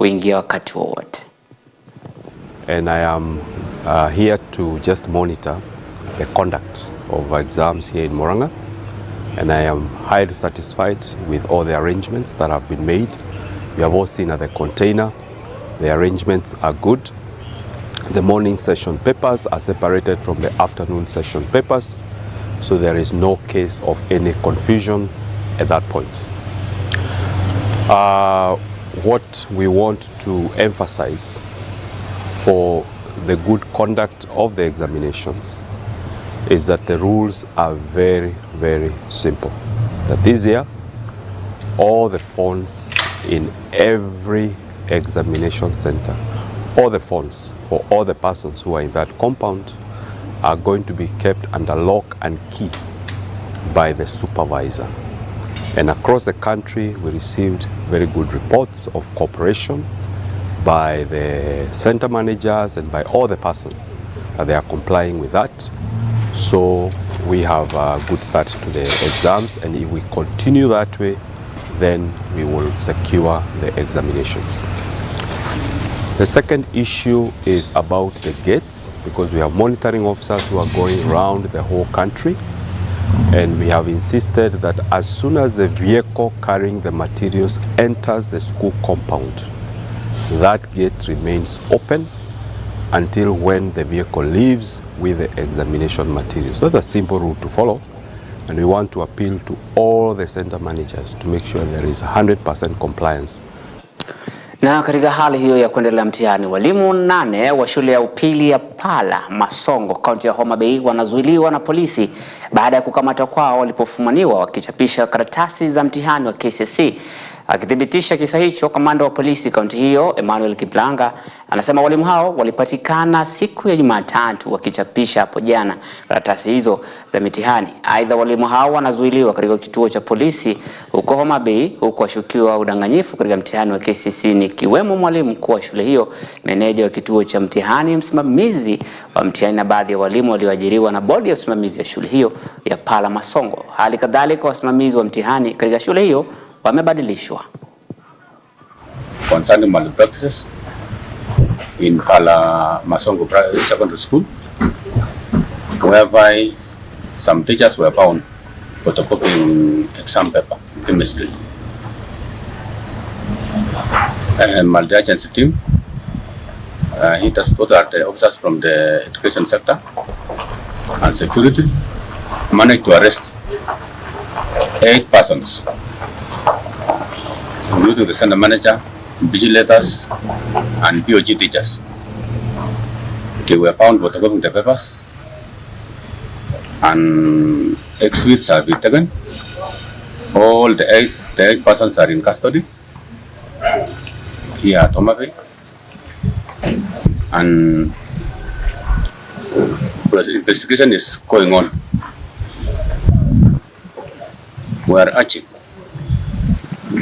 kuingia wakati wowote. And I am here to just monitor the conduct of exams here in Murang'a, and I am highly satisfied with all the arrangements that have been made. You have all seen at the container, the arrangements are good. The morning session papers are separated from the afternoon session papers, so there is no case of any confusion at that point. What we want to emphasize for the good conduct of the examinations is that the rules are very, very simple. That this year, all the phones in every examination center, all the phones for all the persons who are in that compound are going to be kept under lock and key by the supervisor. And across the country, we received very good reports of cooperation by the center managers and by all the persons that they are complying with that. So we have a good start to the exams, and if we continue that way, then we will secure the examinations. The second issue is about the gates, because we have monitoring officers who are going around the whole country, and we have insisted that as soon as the vehicle carrying the materials enters the school compound, that gate remains open until when the vehicle leaves with the examination materials. That's a simple rule to follow, and we want to appeal to all the center managers to make sure there is 100% compliance. Na katika hali hiyo ya kuendelea mtihani, walimu 8 wa shule ya upili ya Pala Masongo, kaunti ya Homa Bay, wanazuiliwa na polisi baada ya kukamatwa kwao walipofumaniwa wakichapisha karatasi za mtihani wa KCSE. Akithibitisha kisa hicho, kamanda wa polisi kaunti hiyo Emmanuel Kiplanga anasema walimu hao walipatikana siku ya Jumatatu wakichapisha hapo jana karatasi hizo za mitihani. Aidha, walimu hao wanazuiliwa katika kituo cha polisi huko Homa Bay, huko washukiwa udanganyifu katika mtihani wa KCSE ni kiwemo mwalimu mkuu wa shule hiyo, meneja wa kituo cha mtihani, msimamizi wa mtihani na baadhi ya walimu walioajiriwa na bodi ya usimamizi ya shule hiyo ya Pala Masongo. Hali kadhalika wasimamizi wa mtihani katika shule hiyo wamebadilishwa. Concerning malpractices in Pala Masongo Secondary School, whereby some teachers were found photocopying exam paper, chemistry. And multi-agency team hit us total at the officers from the education sector and security, managed to arrest 8 persons, including the center manager, vigilators, and POG teachers. They were found photocopying the papers, and exhibits have been taken. All the eight persons are in custody here at Homa Bay, and investigation is going on. We are urging,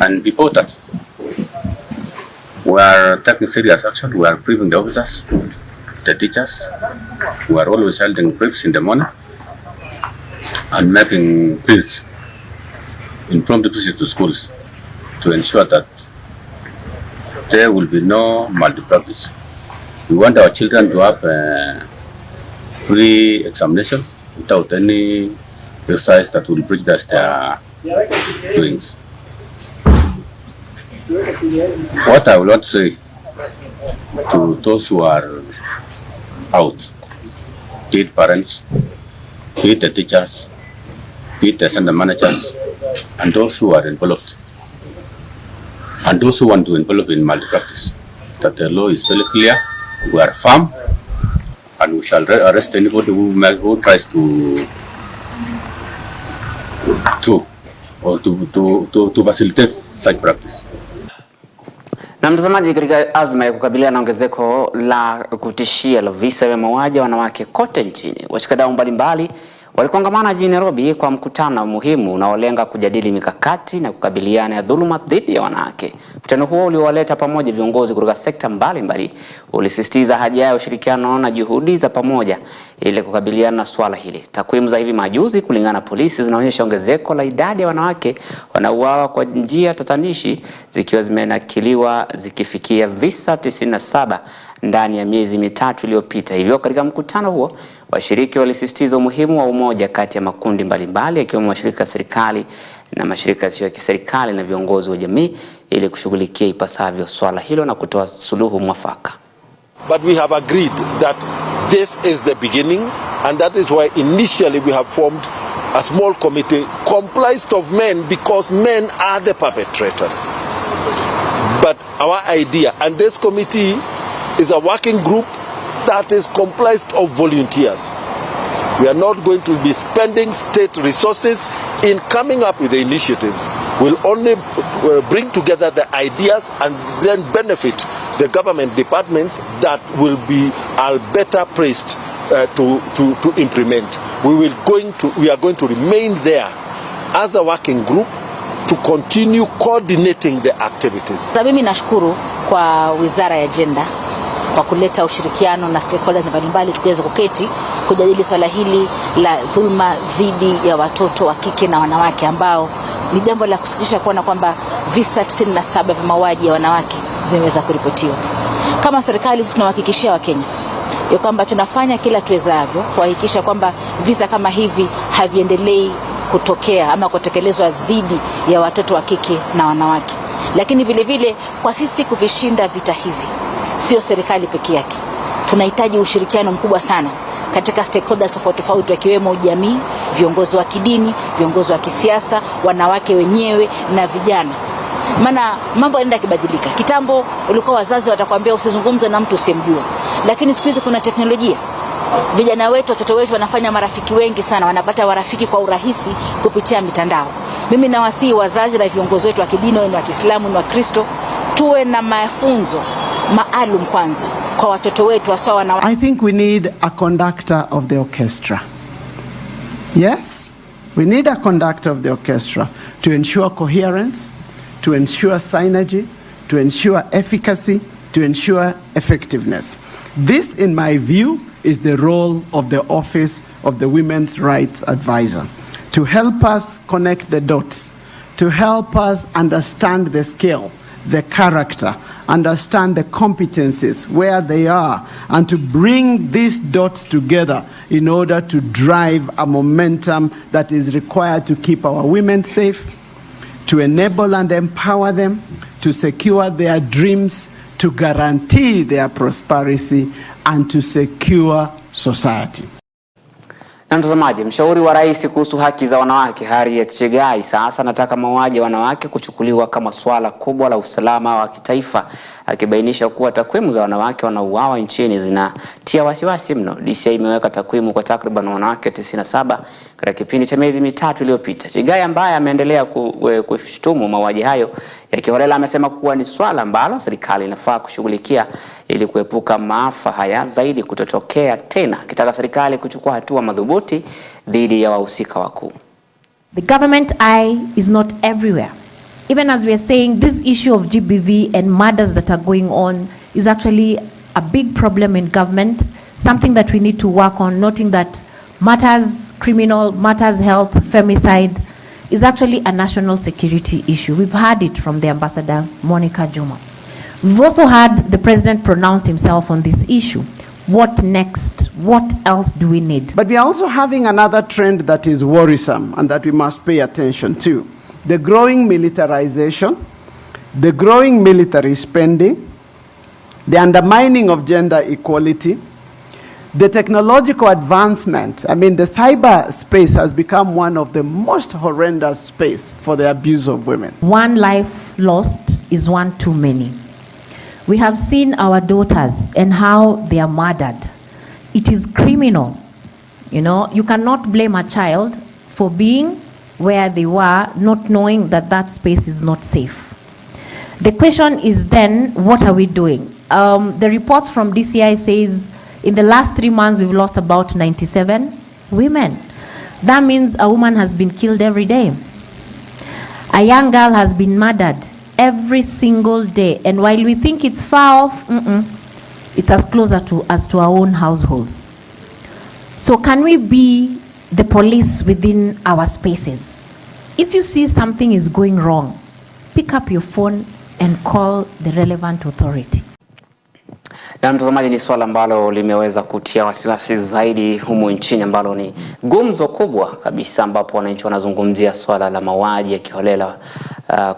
and before that, we are taking serious action. We are briefing the officers, the teachers. We are always holding briefs in the morning and making visits, impromptu visits to schools to ensure that there will be no malpractice. We want our children to have a free examination without any exercise that will prejudice their doings. What I would want to say to those who are out, be it parents, be it the teachers, be it the center managers, and those who are involved, and those who want to involve in malpractice, that the law is very clear. We are firm, and we shall arrest anybody who tries to facilitate such practice. Na mtazamaji, katika azma ya kukabiliana na ongezeko la kutishia la visa vya mauaji ya wanawake kote nchini, washikadau mbalimbali walikongamana jijini Nairobi kwa mkutano muhimu unaolenga kujadili mikakati na kukabiliana na dhuluma dhidi ya wanawake. Mkutano huo uliowaleta pamoja viongozi kutoka sekta mbalimbali ulisisitiza haja ya ushirikiano na juhudi za pamoja ili kukabiliana na swala hili. Takwimu za hivi majuzi kulingana na polisi zinaonyesha ongezeko la idadi ya wanawake wanaouawa kwa njia tatanishi, zikiwa zimenakiliwa zikifikia visa 97 ndani ya miezi mitatu iliyopita. Hivyo katika mkutano huo washiriki walisisitiza umuhimu wa umoja kati ya makundi mbalimbali yakiwemo mashirika ya serikali na mashirika yasiyo ya kiserikali na viongozi wa jamii ili kushughulikia ipasavyo swala hilo na kutoa suluhu mwafaka. But we have agreed that this is the beginning, and that is why initially we have formed a small committee comprised of men, because men are the perpetrators. But our idea, and this committee is a working group that is comprised of volunteers. We are not going to be spending state resources in coming up with the initiatives. We'll only bring together the ideas and then benefit the government departments that will be better placed to implement. We are going to remain there as a working group to continue coordinating the activities. Mimi nashukuru kwa Wizara ya Gender kwa kuleta ushirikiano na stakeholders mbalimbali tukiweza kuketi kujadili swala hili la dhulma dhidi ya watoto wa kike na wanawake, ambao ni jambo la kusikitisha kuona kwamba visa 97 vya mauaji ya wanawake vimeweza kuripotiwa. Kama serikali sisi tunahakikishia Wakenya ya kwamba tunafanya kila tuwezavyo kuhakikisha kwamba visa kama hivi haviendelei kutokea ama kutekelezwa dhidi ya watoto wa kike na wanawake. Lakini vile vile kwa sisi kuvishinda vita hivi, sio serikali pekee yake. Tunahitaji ushirikiano mkubwa sana katika stakeholders tofauti wakiwemo jamii, viongozi wa kidini, viongozi wa kisiasa, wanawake wenyewe na vijana. Maana mambo yanaenda kibadilika. Kitambo ulikuwa wazazi watakwambia usizungumze na mtu usimjua. Lakini siku hizi kuna teknolojia. Vijana wetu, watoto wetu wanafanya marafiki wengi sana, wanapata marafiki kwa urahisi kupitia mitandao. Mimi nawasihi wazazi na viongozi wetu wa kidini na wa Kiislamu na wa Kristo tuwe na mafunzo maalum kwanza kwa watoto wetu wasawa na I think we need a conductor of the orchestra. Yes, we need a conductor of the orchestra to ensure coherence, to ensure synergy, to ensure efficacy, to ensure effectiveness. This, in my view, is the role of the Office of the Women's Rights Advisor, to help us connect the dots, to help us understand the skill, the character, understand the competencies, where they are, and to bring these dots together in order to drive a momentum that is required to keep our women safe, to enable and empower them, to secure their dreams, to guarantee their prosperity, and to secure society. Na mtazamaji, mshauri wa rais kuhusu haki za wanawake Harriet Chegai sasa anataka mauaji ya wanawake kuchukuliwa kama swala kubwa la usalama wa kitaifa, akibainisha kuwa takwimu za wanawake wanaouawa nchini zinatia wasiwasi mno. DCI imeweka takwimu kwa takriban wanawake 97 katika kipindi cha miezi mitatu iliyopita. Chegai ambaye ameendelea kushutumu mauaji hayo ya kiholela amesema kuwa ni swala ambalo serikali inafaa kushughulikia ili kuepuka maafa haya zaidi kutotokea tena, akitaka serikali kuchukua hatua madhubuti dhidi ya wahusika wakuu. The government eye is not everywhere. Even as we are saying, this issue of GBV and murders that are going on is actually a big problem in government, something that we need to work on, noting that matters criminal, matters health, femicide is actually a national security issue. We've heard it from the Ambassador Monica Juma. We've also heard the President pronounce himself on this issue. What next? What else do we need? But we are also having another trend that is worrisome and that we must pay attention to. The growing militarization, the growing military spending, the undermining of gender equality, the technological advancement. I mean, the cyber space has become one of the most horrendous space for the abuse of women. One life lost is one too many. We have seen our daughters and how they are murdered. It is criminal. You know, you cannot blame a child for being where they were, not knowing that that space is not safe. The question is then, what are we doing? The reports from DCI says in the last 3 months we've lost about 97 women. That means a woman has been killed every day. A young girl has been murdered every single day. And while we think it's far off, it's as close as to our own households. So can we be the police within our spaces? If you see something is going wrong, pick up your phone and call the relevant authority. Na mtazamaji, ni swala ambalo limeweza kutia wasiwasi zaidi humu nchini, ambalo ni gumzo kubwa kabisa, ambapo wananchi wanazungumzia swala la mauaji ya kiholela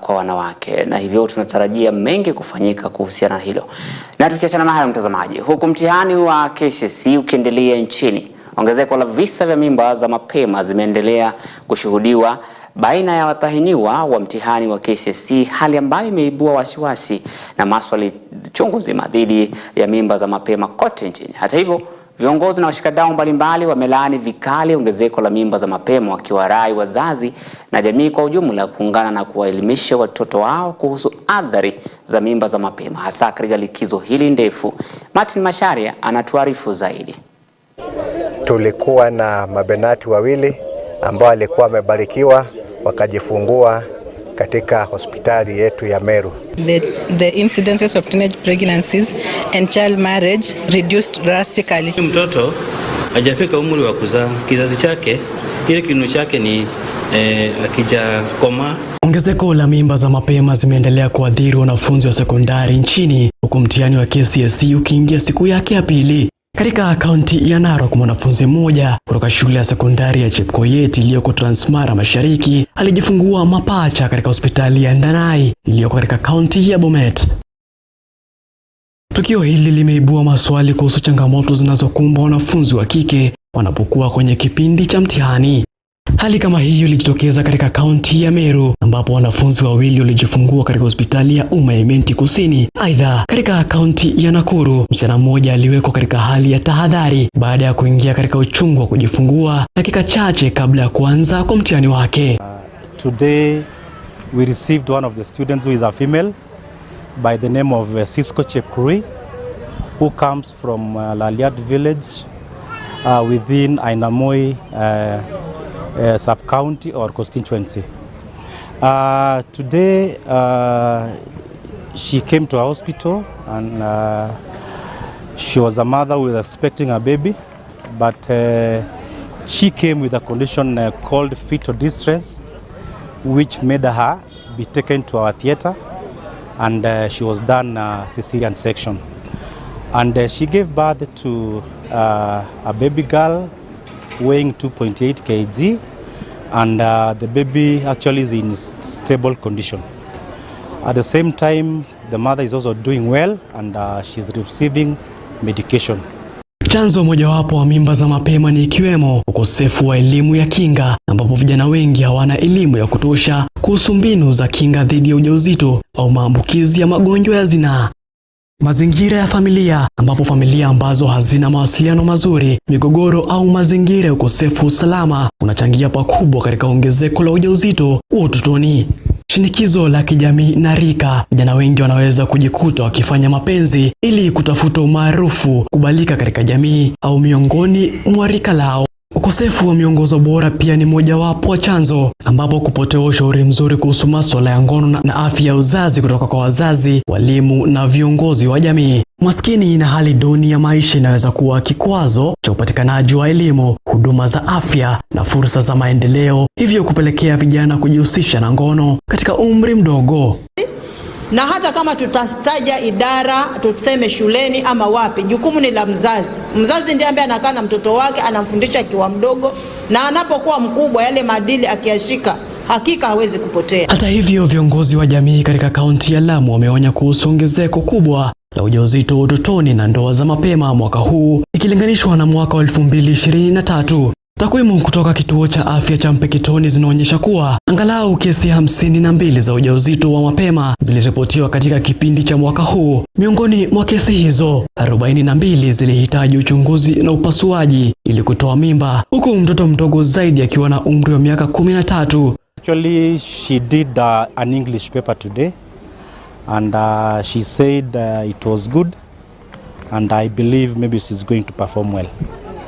kwa wanawake, na hivyo tunatarajia mengi kufanyika kuhusiana na hilo. Na tukiachana na hayo mtazamaji, huku mtihani wa KCSE ukiendelea nchini, ongezeko la visa vya mimba za mapema zimeendelea kushuhudiwa baina ya watahiniwa wa mtihani wa KCSE, hali ambayo imeibua wasiwasi na maswali chungu zima dhidi ya mimba za mapema kote nchini. Hata hivyo, viongozi na washikadau mbalimbali wamelaani vikali ongezeko la mimba za mapema, wakiwarai wazazi na jamii kwa ujumla kuungana na kuwaelimisha watoto wao kuhusu athari za mimba za mapema, hasa katika likizo hili ndefu. Martin Masharia anatuarifu zaidi. Tulikuwa na mabenati wawili ambao walikuwa wamebarikiwa wakajifungua katika hospitali yetu ya Meru. The incidences of teenage pregnancies and child marriage reduced drastically. Mtoto hajafika umri wa kuzaa, kizazi chake ile kiuno chake ni akijakoma. Ongezeko la mimba za mapema zimeendelea kuadhiri wanafunzi wa sekondari nchini, huku mtihani wa KCSE ukiingia siku yake ya pili. Katika kaunti ya Narok, mwanafunzi mmoja kutoka shule ya sekondari ya Chepkoyet iliyoko Transmara Mashariki alijifungua mapacha katika hospitali ya Ndanai iliyoko katika kaunti ya Bomet. Tukio hili limeibua maswali kuhusu changamoto zinazokumba wanafunzi wa kike wanapokuwa kwenye kipindi cha mtihani. Hali kama hiyo ilijitokeza katika kaunti ya Meru, ambapo wanafunzi wawili walijifungua katika hospitali ya umma ya Imenti Kusini. Aidha, katika kaunti ya Nakuru, msichana mmoja aliwekwa katika hali ya tahadhari baada ya kuingia katika uchungu wa kujifungua dakika chache kabla ya kuanza kwa mtihani wake. Today we received one of the students who is a female by the name of Cisco Chepkuri, who comes from Laliat village within Ainamoi sub-county or constituency. Today she came to a hospital and she was a mother who was expecting a baby, but she came with a condition called fetal distress, which made her be taken to our theater, and she was done cesarean section, and she gave birth to a baby girl weighing 2.8 kg, and the baby actually is in stable condition. At the same time, the mother is also doing well and she's receiving medication. Chanzo mojawapo wa mimba za mapema ni ikiwemo ukosefu wa elimu ya kinga, ambapo vijana wengi hawana elimu ya kutosha kuhusu mbinu za kinga dhidi ya ujauzito au maambukizi ya magonjwa ya zinaa. Mazingira ya familia, ambapo familia ambazo hazina mawasiliano mazuri, migogoro au mazingira ya ukosefu usalama unachangia pakubwa katika ongezeko la ujauzito wa utotoni. Shinikizo la kijamii na rika, vijana wengi wanaweza kujikuta wakifanya mapenzi ili kutafuta umaarufu, kubalika katika jamii au miongoni mwa rika lao. Ukosefu wa miongozo bora pia ni mojawapo wa chanzo, ambapo kupotea ushauri mzuri kuhusu masuala ya ngono na afya ya uzazi kutoka kwa wazazi, walimu na viongozi wa jamii. Maskini na hali duni ya maisha inaweza kuwa kikwazo cha upatikanaji wa elimu, huduma za afya na fursa za maendeleo, hivyo kupelekea vijana kujihusisha na ngono katika umri mdogo. Na hata kama tutastaja idara, tuseme shuleni ama wapi, jukumu ni la mzazi. Mzazi ndiye ambaye anakaa na mtoto wake, anamfundisha akiwa mdogo, na anapokuwa mkubwa yale maadili akiyashika, hakika hawezi kupotea. Hata hivyo, viongozi wa jamii katika kaunti ya Lamu wameonya kuhusu ongezeko kubwa la ujauzito utotoni na ndoa za mapema mwaka huu ikilinganishwa na mwaka wa 2023. Takwimu kutoka kituo cha afya cha Mpeketoni zinaonyesha kuwa angalau kesi 52 za ujauzito wa mapema ziliripotiwa katika kipindi cha mwaka huu. Miongoni mwa kesi hizo, 42 zilihitaji uchunguzi na upasuaji ili kutoa mimba, huku mtoto mdogo zaidi akiwa na umri wa miaka 13. Actually, she did an English paper today, and she said it was good, and I believe maybe she's going to perform well.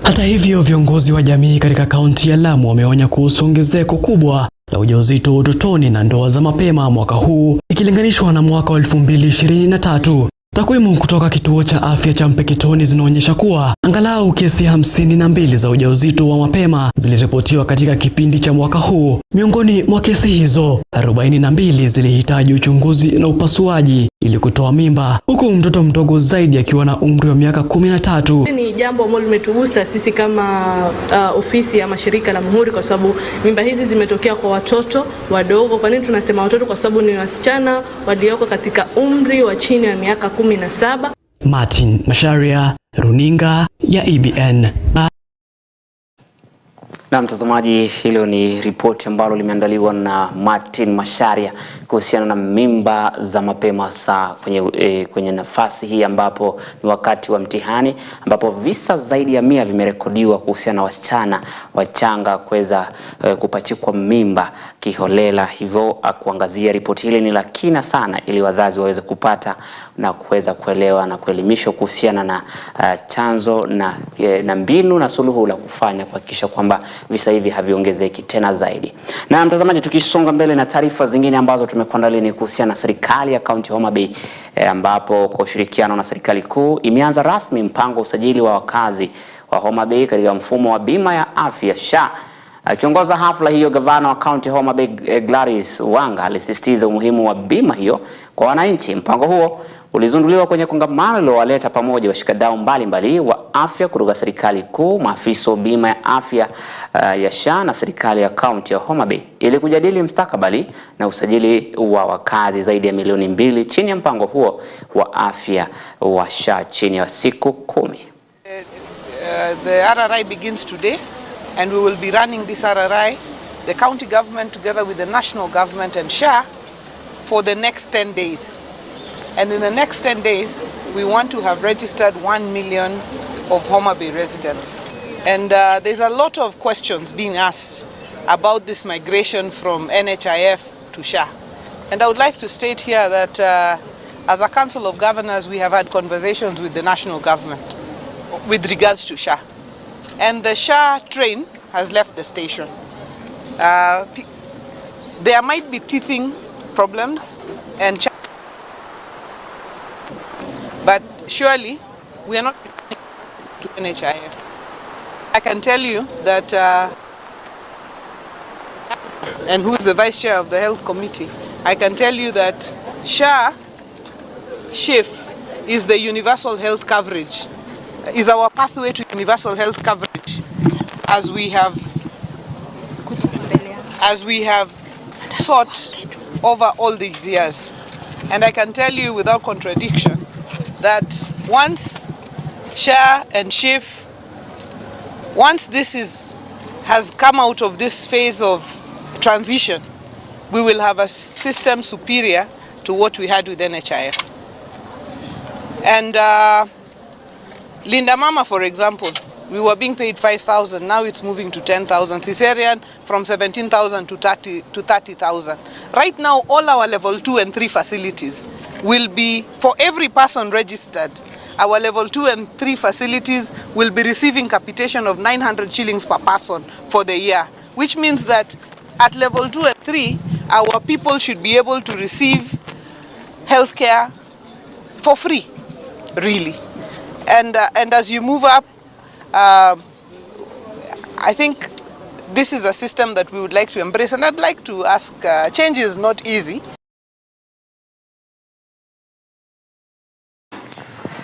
Hata hivyo, viongozi wa jamii katika kaunti ya Lamu wameonya kuhusu ongezeko kubwa la ujauzito utotoni na ndoa za mapema mwaka huu ikilinganishwa na mwaka wa 2023. Takwimu kutoka kituo cha afya cha Mpeketoni zinaonyesha kuwa angalau kesi 52 za ujauzito wa mapema ziliripotiwa katika kipindi cha mwaka huu. Miongoni mwa kesi hizo, 42 zilihitaji uchunguzi na upasuaji ili kutoa mimba, huku mtoto mdogo zaidi akiwa na umri wa miaka 13. Ni jambo ambalo limetugusa sisi kama ofisi ya mashirika la Muhuri, kwa sababu mimba hizi zimetokea kwa watoto wadogo. Kwa nini tunasema watoto? Kwa sababu ni wasichana walioko katika umri wa chini ya miaka 17. Martin Masharia, runinga ya EBN. Na mtazamaji, hilo ni ripoti ambalo limeandaliwa na Martin Masharia kuhusiana na mimba za mapema kwenye nafasi hii ambapo ni wakati wa mtihani, ambapo visa zaidi ya 100 vimerekodiwa kuhusiana na wasichana wachanga kuweza kupachikwa mimba kiholela. Hivyo kuangazia ripoti hili ni la kina sana ili wazazi waweze kupata na kuweza kuelewa na kuelimishwa kuhusiana na chanzo na mbinu na suluhu la kufanya kuhakikisha kwamba visa hivi haviongezeki tena zaidi. Na mtazamaji, tukisonga mbele na taarifa zingine ambazo tumekuandalia ni kuhusiana na serikali ya kaunti ya Homa Bay ambapo kwa ushirikiano na serikali kuu imeanza rasmi mpango usajili wa wakazi wa Homa Bay katika mfumo wa bima ya afya SHA. Akiongoza hafla hiyo, gavana wa kaunti ya Homa Bay Gladys Wanga alisisitiza umuhimu wa bima hiyo kwa wananchi. Mpango huo ulizunduliwa kwenye kongamano lililowaleta pamoja washikadau mbalimbali wa afya kutoka serikali kuu, maafisa wa bima ya afya ya SHA na serikali ya kaunti ya Homa Bay ili kujadili mustakabali na usajili wa wakazi zaidi ya milioni 2 chini ya mpango huo wa afya wa SHA chini ya siku 10. The RRI begins today. And we will be running this RRI, the county government together with the national government and SHA, for the next 10 days. And in the next 10 days, we want to have registered 1 million of Homa Bay residents. And there's a lot of questions being asked about this migration from NHIF to SHA. And I would like to state here that as a Council of Governors, we have had conversations with the national government with regards to SHA. And the SHA train has left the station. There might be teething problems, but surely we are not to NHIF. I can tell you that, and who is the vice chair of the health committee, I can tell you that SHA SHIF is the universal health coverage. Is our pathway to universal health coverage as we have sought over all these years. And I can tell you without contradiction that once SHA and SHIF, once this has come out of this phase of transition, we will have a system superior to what we had with NHIF. And Linda Mama, for example, we were being paid 5,000, now it's moving to 10,000. Caesarean from 17,000 to 30,000. Right now, all our level 2 and 3 facilities will be, for every person registered, our level 2 and 3 facilities will be receiving capitation of 900 shillings per person for the year, which means that at level 2 and 3, our people should be able to receive healthcare for free, really. And as you move up, I think this is a system that we would like to embrace, and I'd like to ask, change is not easy.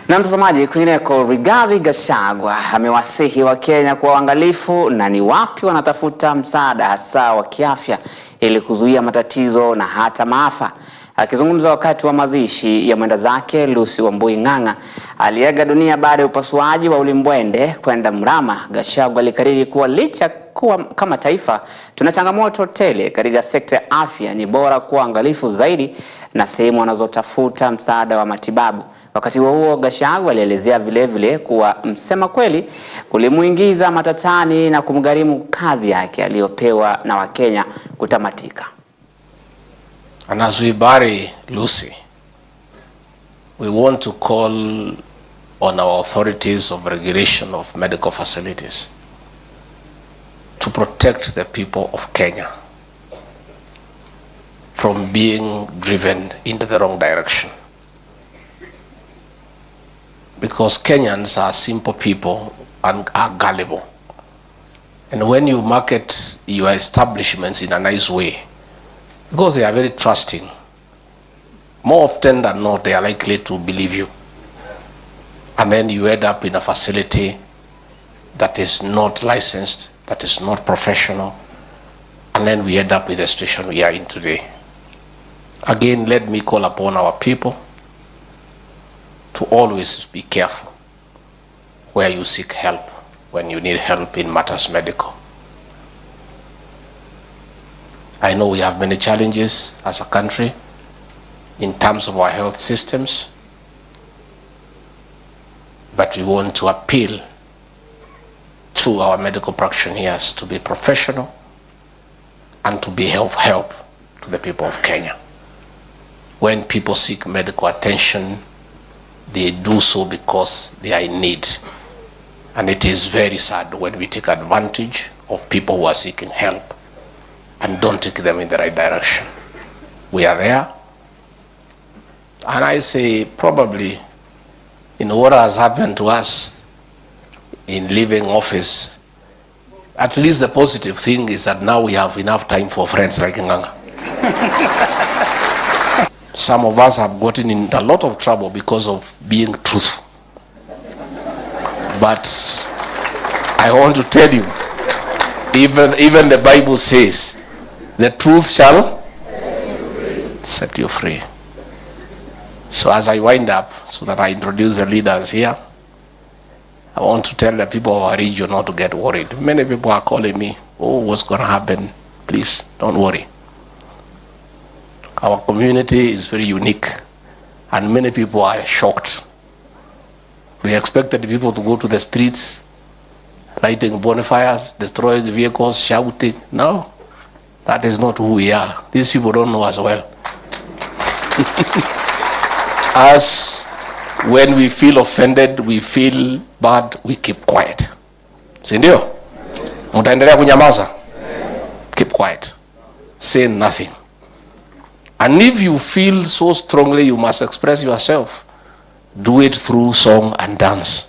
Na mtazamaji, kwingineko, Rigathi Gachagua amewasihi wa Kenya kwa uangalifu na ni wapi wanatafuta msaada hasa wa kiafya ili kuzuia matatizo na hata maafa. Akizungumza wakati wa mazishi ya mwenda zake Lucy Wambui Ng'ang'a aliaga dunia baada ya upasuaji wa ulimbwende kwenda mrama, Gachagua alikariri kuwa licha kuwa kama taifa tuna changamoto tele katika sekta ya afya, ni bora kuwa angalifu zaidi na sehemu wanazotafuta msaada wa matibabu. Wakati huo Gachagua alielezea vile kuwa msema kweli kulimuingiza matatani na kumgharimu kazi yake aliyopewa na Wakenya kutamatika. And as we bury Lucy, we want to call on our authorities of regulation of medical facilities to protect the people of Kenya from being driven into the wrong direction. Because Kenyans are simple people and are gullible. And when you market your establishments in a nice way, because they are very trusting, more often than not, they are likely to believe you. And then you end up in a facility that is not licensed, that is not professional, and then we end up with the situation we are in today. Again, let me call upon our people to always be careful where you seek help when you need help in matters medical. I know we have many challenges as a country in terms of our health systems, but we want to appeal to our medical practitioners to be professional and to be help to the people of Kenya. When people seek medical attention, they do so because they are in need. And it is very sad when we take advantage of people who are seeking help and don't take them in the right direction. We are there. And I say probably in what has happened to us in leaving office, at least the positive thing is that now we have enough time for friends like Nganga. Some of us have gotten in a lot of trouble because of being truthful. But I want to tell you, even the Bible says, the truth shall set you free. So as I wind up, so that I introduce the leaders here, I want to tell the people of our region not to get worried. Many people are calling me, oh, what's going to happen? Please, don't worry. Our community is very unique, and many people are shocked. We expected people to go to the streets, lighting bonfires, destroying vehicles, shouting. No, that is not who we are. These people don't know us well. As when we feel offended, we feel bad, we keep quiet. Si ndio? Mutaendelea kunyamaza? Keep quiet. Say nothing. And if you feel so strongly you must express yourself, do it through song and dance.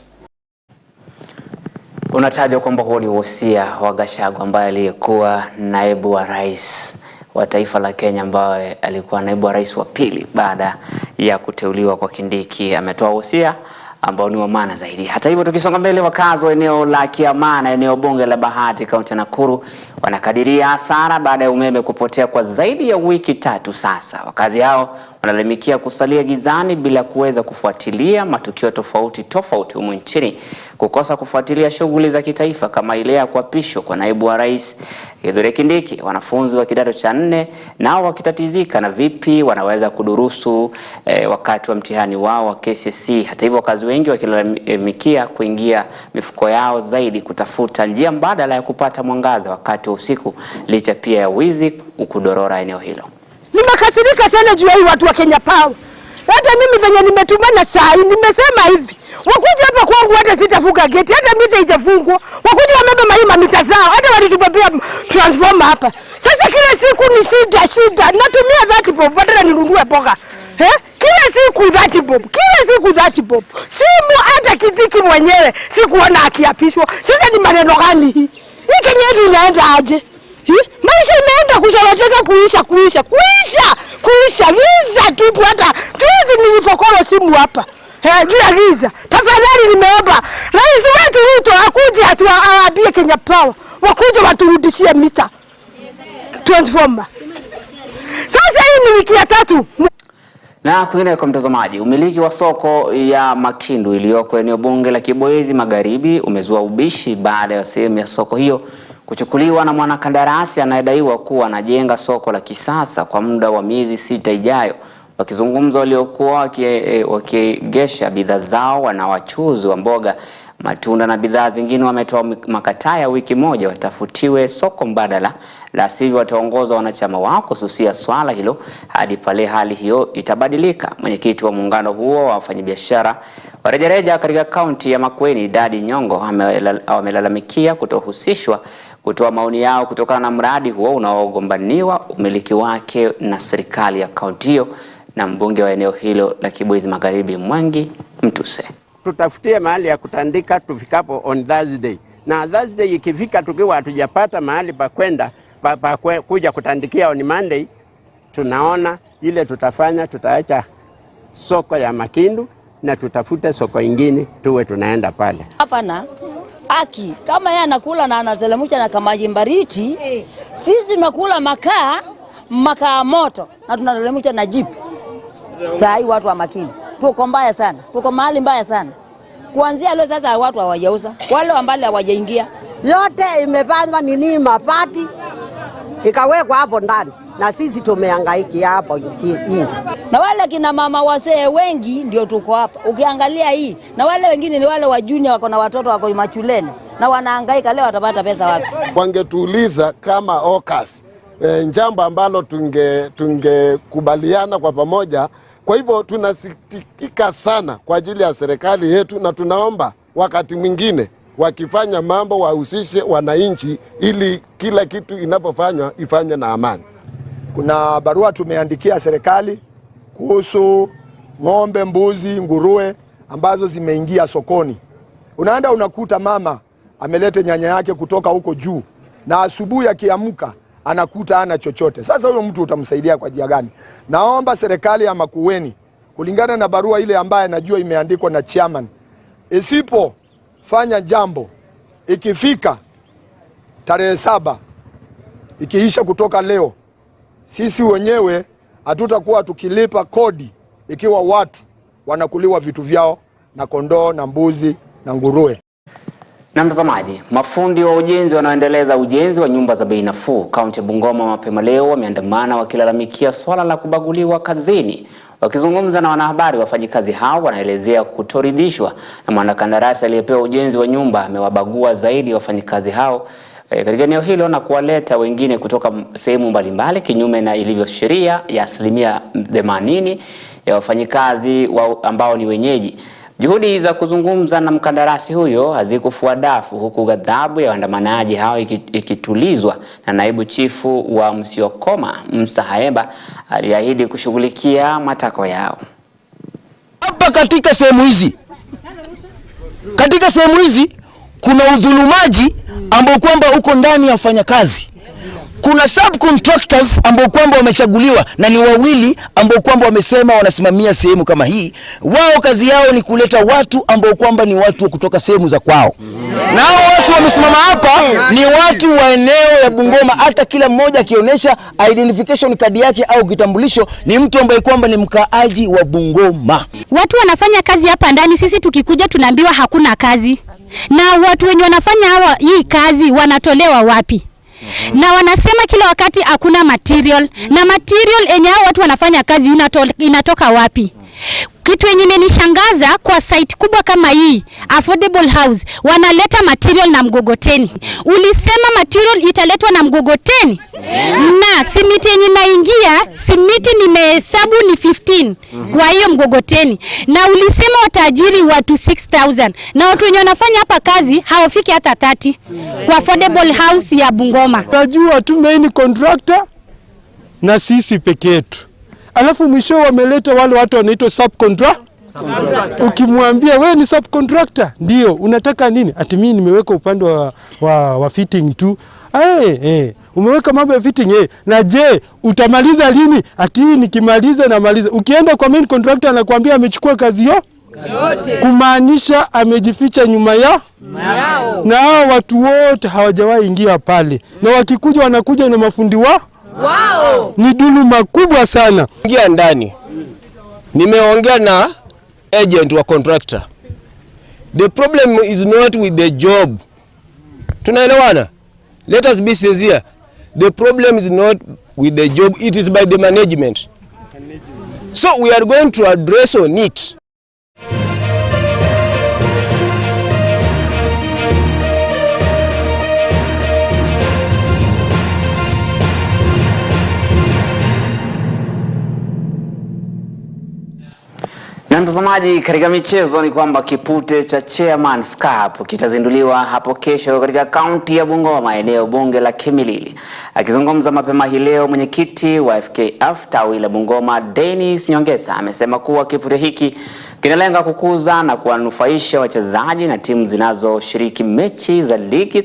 Unatajwa kwamba huo ni wosia wa Gachagua ambaye aliyekuwa naibu wa rais wa taifa la Kenya, ambaye alikuwa naibu wa rais wa pili baada ya kuteuliwa kwa Kindiki. Ametoa wosia ambao ni wa maana zaidi. Hata hivyo, tukisonga mbele, wakazi wa eneo la Kiamana, eneo bunge la Bahati, kaunti ya Nakuru, wanakadiria hasara baada ya umeme kupotea kwa zaidi ya wiki 3 sasa. Wakazi hao wanalalamikia kusalia gizani bila kuweza kufuatilia matukio tofauti humu nchini, kukosa kufuatilia shughuli za kitaifa kama ile ya kuapishwa kwa naibu wa rais Kithure Kindiki. Wanafunzi wa kidato cha 4 nao wakitatizika na vipi wanaweza kudurusu wakati wa mtihani wao wa KCSE. Hata hivyo, wakazi wengi wakilalamikia kuingia mifuko yao zaidi kutafuta njia mbadala ya kupata mwangaza wakati wa usiku, licha pia ya wizi ukudorora eneo hilo. Nimekasirika sana juu ya watu wa Kenya Power. Hata mimi venye nimetumana saa hii nimesema hivi, wakuja hapa kwangu hata sitafunga geti, hata mita haijafungwa. Wakuja wamebeba maima mita zao, hata walitubebea transformer hapa. Sasa kila siku ni shida. Natumia 30 bob badala ninunue boga. Kila siku 30 bob. Kila siku 30 bob. Simu hata Kindiki mwenyewe sikuona akiapishwa. Sasa ni maneno gani hii? Hii Kenya yetu inaenda aje? Maisha imeenda kusharateka kuisha giza tu. Hata tuzi nilifokolo simu hapa juu ya giza. Tafadhali nimeomba rais wetu Ruto akuje atuambie Kenya Power wakuje waturudishie mita transformer. Sasa hii ni wiki ya 3. Na kwingine kwa mtazamaji, umiliki wa soko ya Makindu iliyoko eneo bunge la Kiboezi Magharibi umezua ubishi baada ya sehemu ya soko hiyo kuchukuliwa na mwanakandarasi anayedaiwa kuwa anajenga soko la kisasa kwa muda wa miezi 6 ijayo. Wakizungumza waliokuwa wakiegesha bidhaa zao na wachuzi wa mboga matunda na bidhaa zingine wametoa makataa ya wiki moja watafutiwe soko mbadala, la sivyo wataongoza wanachama wao kususia swala hilo hadi pale hali hiyo itabadilika. Mwenyekiti wa muungano huo wa wafanyabiashara wa rejareja katika kaunti ya Makueni, Dadi Nyongo, amelalamikia kutohusishwa kutoa maoni yao kutokana na mradi huo unaogombaniwa umiliki wake na serikali ya kaunti hiyo na mbunge wa eneo hilo la Kibwezi Magharibi, Mwangi Mtuse. Tutafutie mahali ya kutandika tufikapo on Thursday. Na Thursday ikifika tukiwa hatujapata mahali pa kwenda kuja kutandikia on Monday, tunaona ile tutafanya, tutaacha soko ya Makindu na tutafute soko ingine tuwe tunaenda pale. Hapana, aki kama yeye anakula na anatelemusha na kama jimbariti, sisi tunakula makaa moto na tunatelemusha na jipu. Saa hii watu wa Makindu tuko mbaya sana, tuko mahali mbaya sana. Kuanzia leo sasa watu hawajauza, wale ambao hawajaingia. Yote imepandwa nini mapati ikawekwa hapo ndani na sisi tumehangaiki hapo nje. Na wale kina mama wasee wengi ndio tuko hapa. Ukiangalia hii na wale wengine ni wale wa junior wako na watoto wako machuleni na wanahangaika, leo watapata pesa wapi? Wangetuuliza kama OCAS jambo ambalo tungekubaliana kwa pamoja. Kwa hivyo tunasikitika sana kwa ajili ya serikali yetu, na tunaomba wakati mwingine wakifanya mambo wahusishe wananchi ili kila kitu inapofanywa ifanywe na amani. Kuna barua tumeandikia serikali kuhusu ng'ombe, mbuzi, nguruwe ambazo zimeingia sokoni. Unaenda unakuta mama ameleta nyanya yake kutoka huko juu na asubuhi akiamka anakuta hana chochote. Sasa huyo mtu utamsaidia kwa njia gani? Naomba serikali ya Makueni, kulingana na barua ile ambaye najua imeandikwa na chairman, isipofanya jambo ikifika tarehe 7 ikiisha kutoka leo, sisi wenyewe hatutakuwa tukilipa kodi ikiwa watu wanakuliwa vitu vyao na kondoo na mbuzi na nguruwe. Na mtazamaji, mafundi wa ujenzi wanaoendeleza ujenzi wa nyumba za bei nafuu kaunti ya Bungoma mapema leo wameandamana wakilalamikia swala la kubaguliwa kazini. Wakizungumza na wanahabari, wafanyikazi hao wanaelezea kutoridhishwa na mwanakandarasi aliyepewa ujenzi wa nyumba amewabagua zaidi wafanyikazi hao katika eneo hilo na kuwaleta wengine kutoka sehemu mbalimbali kinyume na ilivyo sheria ya 80% ya wafanyikazi ambao ni wenyeji. Juhudi za kuzungumza na mkandarasi huyo hazikufua dafu, huku ghadhabu ya waandamanaji hao ikitulizwa na naibu chifu wa Msiokoma Msahaemba aliahidi kushughulikia matakwa yao. Hapa katika sehemu hizi kuna udhulumaji ambao kwamba uko ndani ya wafanyakazi. Kuna subcontractors ambao kwamba wamechaguliwa na ni wawili ambao kwamba wamesema wanasimamia sehemu kama hii. Wao kazi yao ni kuleta watu ambao kwamba ni watu kutoka sehemu za kwao. Na hao watu wamesimama hapa ni watu wa eneo ya Bungoma, hata kila mmoja akionyesha identification card yake au kitambulisho ni mtu ambaye kwamba ni mkaaji wa Bungoma. Watu wanafanya kazi hapa ndani, sisi tukikuja tunaambiwa hakuna kazi. Na watu wenye wanafanya hii kazi wanatolewa wapi? Na wanasema kila wakati hakuna material. Na material yenye hao watu wanafanya kazi inatoka wapi? Kitu yenye imenishangaza kwa site kubwa kama hii, affordable house, wanaleta material na mgogoteni. Ulisema material italetwa na mgogoteni? Na simiti yenye naingia, simiti nimehesabu ni 15 kwa hiyo mgogoteni. Na ulisema watajiri watu 6,000. Na watu wenye wanafanya hapa kazi hawafiki hata 30 kwa affordable house ya Bungoma. Najua tu main contractor na sisi peke yetu. Alafu mwisho wameleta wale watu wanaitwa subcontractor. Ukimwambia wewe ni subcontractor, ndio unataka nini? Ati mimi nimeweka upande wa fitting tu. Umeweka mambo ya fitting na je, utamaliza lini? Ati nikimaliza na maliza. Ukienda kwa main contractor anakuambia amechukua kazi yote. Kumaanisha amejificha nyuma yao. Na hao watu wote hawajawahi ingia pale. Na wakikuja wanakuja na mafundi wao. Wow. Ni dhuluma kubwa sana. Ingia ndani. Nimeongea na agent wa contractor. The problem is not with the job. Tunaelewana? Let us be sincere. The problem is not with the job, it is by the management. So we are going to address on it. mtazamaji, katika michezo ni kwamba kipute cha Chairman's Cup kitazinduliwa hapo kesho katika kaunti ya Bungoma, eneo bunge la Kimilili. Akizungumza mapema hii leo, mwenyekiti wa FKF tawi la Bungoma Dennis Nyongesa amesema kuwa kipute hiki kinalenga kukuza na kuwanufaisha wachezaji na timu zinazoshiriki mechi za ligi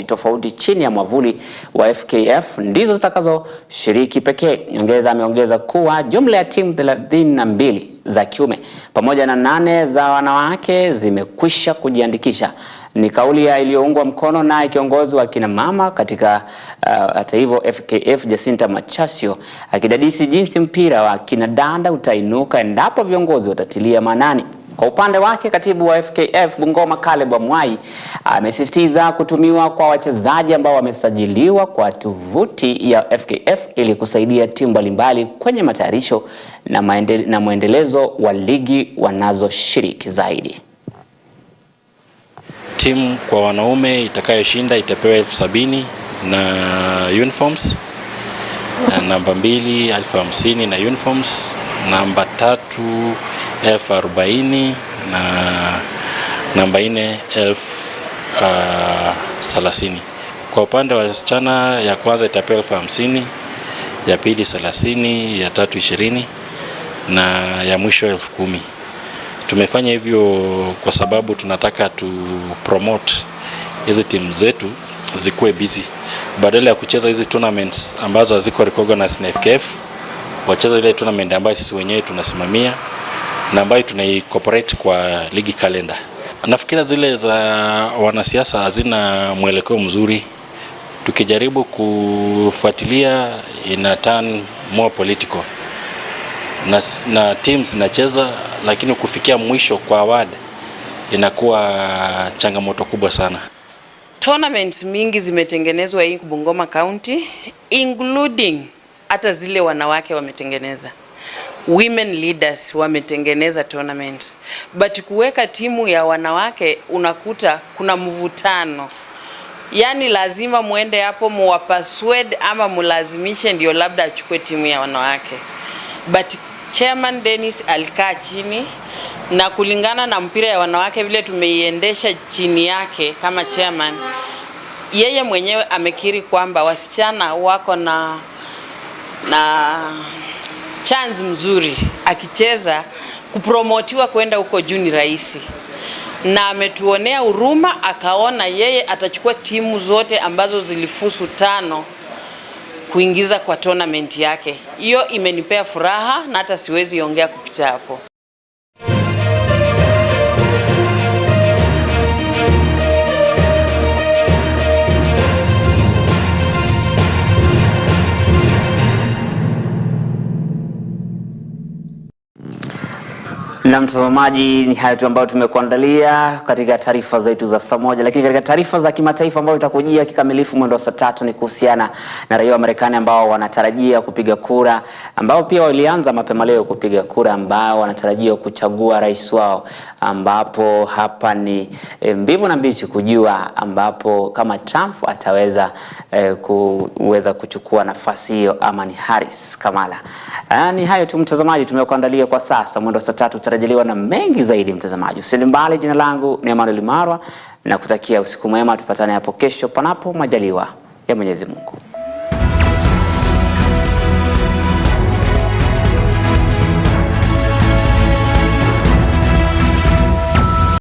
tofauti chini ya mwavuli wa FKF ndizo zitakazoshiriki pekee. Nyongesa ameongeza kuwa jumla ya timu 32 za kiume pamoja na 8 za wanawake zimekwisha kujiandikisha. Ni kauli iliyoungwa mkono na kiongozi wa kina mama katika hata hivyo FKF Jacinta Machasio, akidadisi jinsi mpira wa kina dada utainuka endapo viongozi watatilia maanani. Kwa upande wake, katibu wa FKF Bungoma Caleb Mwai amesisitiza kutumiwa kwa wachezaji ambao wamesajiliwa kwa tovuti ya FKF ili kusaidia timu mbalimbali kwenye matayarisho na muendelezo wa ligi wanazoshiriki zaidi. Timu kwa wanaume itakayoshinda itapewa 70,000 na uniforms, na namba 2 50,000 na uniforms, namba 3 40,000 na namba 4 30,000. Kwa upande wa wasichana, ya kwanza itapewa 50,000, ya pili 30,000, ya tatu 20 na ya mwisho 10,000. Tumefanya hivyo kwa sababu tunataka tu promote hizi timu zetu zikuwe busy. Badala ya kucheza hizi tournaments ambazo haziko recognized na FKF, wacheza ile tournament ambayo sisi wenyewe tunasimamia na ambayo tunaiincorporate kwa ligi calendar. Nafikiri zile za wanasiasa hazina mwelekeo mzuri. Tukijaribu kufuatilia ina turn more political. Na teams zinacheza, lakini kufikia mwisho kwa award inakuwa changamoto kubwa sana. Tournaments mingi zimetengenezwa hii Bungoma County, including hata zile wanawake wametengeneza. Women leaders wametengeneza tournaments. But kuweka timu ya wanawake unakuta kuna mvutano. Yani lazima muende hapo muwapaswed ama mulazimishe ndio labda achukue timu ya wanawake. But Chairman Dennis alikaa chini na kulingana na mpira ya wanawake vile tumeiendesha chini yake kama chairman, yeye mwenyewe amekiri kwamba wasichana wako na chance mzuri akicheza kupromotiwa kwenda huko juu ni rahisi. Na ametuonea huruma, akaona yeye atachukua timu zote ambazo zilifusu 5 kuingiza kwa tournament yake. Hiyo imenipea furaha na hata siwezi ongea kupita hapo. Na mtazamaji, ni hayo tu ambayo tumekuandalia katika taarifa zetu za Saamoja, lakini katika taarifa za kimataifa ambayo itakujia kikamilifu mwendo wa saa 3 ni kuhusiana na raia wa Marekani ambao wanatarajia kupiga kura, ambao pia walianza mapema leo kupiga kura, ambao wanatarajia kuchagua rais wao, ambapo hapa ni mbivu na mbichi kujua ambapo kama Trump ataweza kuchukua nafasi hiyo ama ni Harris Kamala. Ni hayo tu mtazamaji tumekuandalia kwa sasa. Mwendo wa saa 3 utarejelewa na mengi zaidi mtazamaji. Usilimbali, jina langu ni Emmanuel Marwa na kutakia usiku mwema. Tupatane hapo kesho panapo majaliwa ya Mwenyezi Mungu.